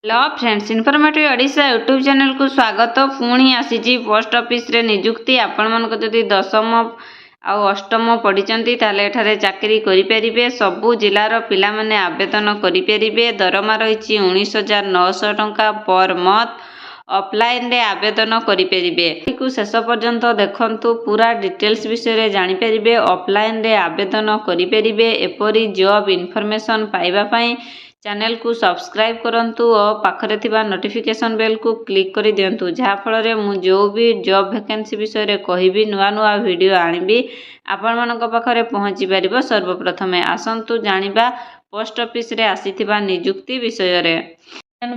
Hello friends, informative Odisha YouTube channel को स्वागत। पुणी आसी पोस्ट ऑफिस रे नियुक्ति। आपण मानक जदि दशम आउ अष्टम पढ़ी ताले एठारे चाकरी करें। सबू जिलार पिला माने आवेदन करें। दरमा रही 19,900 टंका पर मंथ। ऑफलाइन रे आवेदन करें। शेष पर्यंत देखंतु पूरा डिटेल्स विषय जानीपर। ऑफलाइन रे आवेदन करें। एपरी जॉब इनफॉरमेशन पाइबा पाई चैनल को सब्सक्राइब करंतु और पाखरे थिबा नोटिफिकेशन बेल को क्लिक कर दियंतु, जहा फल रे मु जो भी जॉब वैकेंसी विषय रे कहिबी नुआ नुआ वीडियो आनिबी आपण मानक पाखरे पहुंची परिबो। सर्वप्रथम आसंतु जानिबा पोस्ट ऑफिस रे आसीथिबा नियुक्ति विषय रे।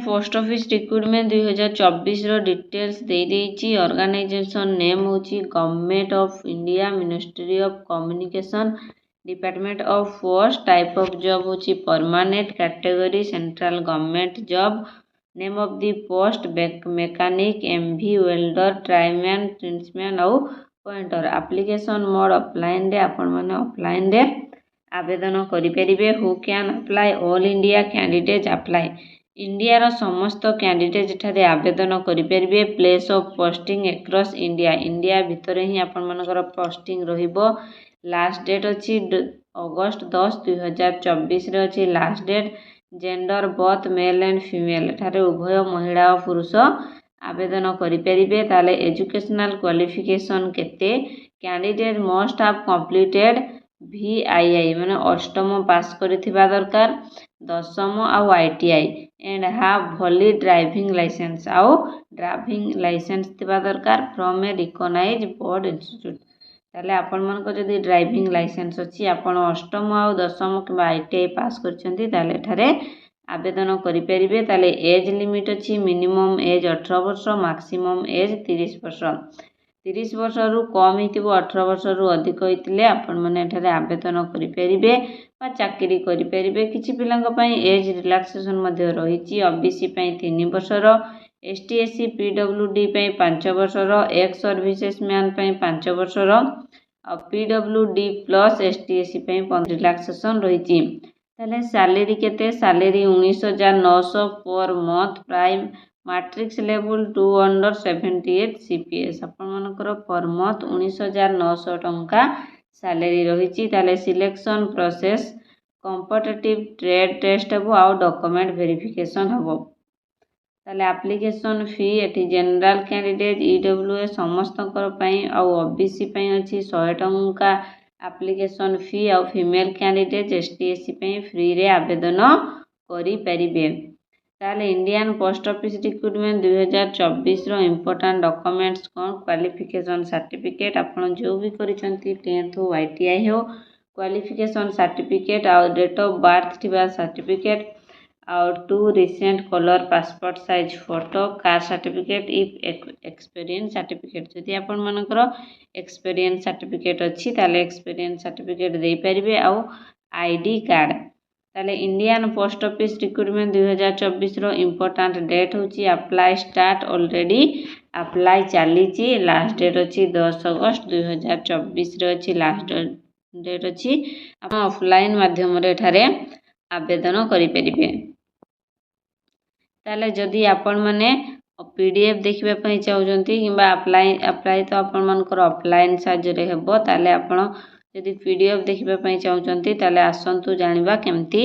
पोस्ट ऑफिस रिक्रूटमेंट 2024 रो डिटेल्स दे देछि। ऑर्गेनाइजेशन नेम होछि government of India, ministry of communication, department of post. Type of job होछि permanent, category central government job. Name of the post mechanic, MV, welder, tyreman, ट्रिंसमैन और painter. Application mode offline रे आपण माने offline रे आवेदन करि परिबे। Who can apply? All India candidate apply. India रो समस्त कैंडिडेट एठारे आवेदन करि परिबे। Place of posting across India. India भितर ही आपण मानकर पोस्टिंग रहिबो। लास्ट डेट अच्छी अगस्त 10, 2024 रे अच्छी last date. Gender both male and female. एठारे उभय महिला और पुरुष आवेदन करें। ताले एजुकेशनल क्वालिफिकेशन केते? Candidate must have completed VII माने अष्टम पास करिथिबा दरकार, दशम आउ ITI and have valid driving licence आउ ड्राइविंग लाइसेंस थिबा दरकार from a recognised board institute. ताले आपण मानक जदि ड्राइविंग लाइसेंस अच्छी, आपण अष्टम आउ दशम कि ITI पास करछंती ताले एठारे आवेदन करें। ताले एज लिमिट अच्छी मिनिमम एज 18 वर्ष, मैक्सिमम एज 30 वर्ष। 30 वर्ष रु कम हितिबो, 18 वर्ष रु अधिक होइतिले आपण माने एठारे आवेदन करें बा चाकरी करें। किछि पिलांक पई एज रिलैक्सेशन मध्ये रहिछि। OBC पई 3 वर्षर, ST SC PWD पई 5 वर्षर, एक्स सर्विसेस मैन पई 5 वर्षर और PWD प्लस ST SC पई 15 रिलैक्सेशन रहिछि। ताले सैलरी केते? Salary 19,900 per month. Prime matrix level 2 under 78 CPS। आपण मानकर पर मंथ 19,900 टंका सैलरी रहिछि। ताले selection process competitive trade test हबो आउ डॉक्यूमेंट वेरिफिकेशन हबो। ताले एप्लिकेशन फी एठी जनरल कैंडिडेट EWS समस्तकर पई आउ OBC पई अछि 100 टंका एप्लिकेशन फी। आउ फीमेल कैंडिडेट ST SC पई फ्री रे आवेदन करि परिबे। ताले इंडियन पोस्ट ऑफिस रिक्रूटमेंट 2024 रो इंपोर्टेंट डॉक्यूमेंट्स कोन? क्वालिफिकेशन सर्टिफिकेट, आपण जो भी करिसंती 10th हो ITI हो, क्वालिफिकेशन सर्टिफिकेट आउ डेट ऑफ बर्थ थिबा सर्टिफिकेट आउ 2 recent colour passport size photo, caste certificate if experience certificate. जदि आपण मानकर एक्सपीरियंस सर्टिफिकेट अच्छी ताले एक्सपीरियंस सर्टिफिकेट दे परिबे आउ ID कार्ड। ताले इंडियन पोस्ट ऑफिस रिक्रूटमेंट 2024 रो इंपोर्टेंट डेट होची अप्लाई स्टार्ट ऑलरेडी अप्लाई चलीची। लास्ट डेट अच्छी 10 अगस्त 2024 रे अच्छी लास्ट डेट अच्छी। आप ऑफलाइन माध्यम रे एठारे आवेदन करि परिबे। ताले जदि आपण माने PDF देखिबा पई चाहउजंती किबा अप्लाई तो आपण मानकर ऑफलाइन साहाय्य रे हेबो। ताले आपण जदि PDF देखिबा पई चाहउजंती ताले आसंतु जानिबा केमती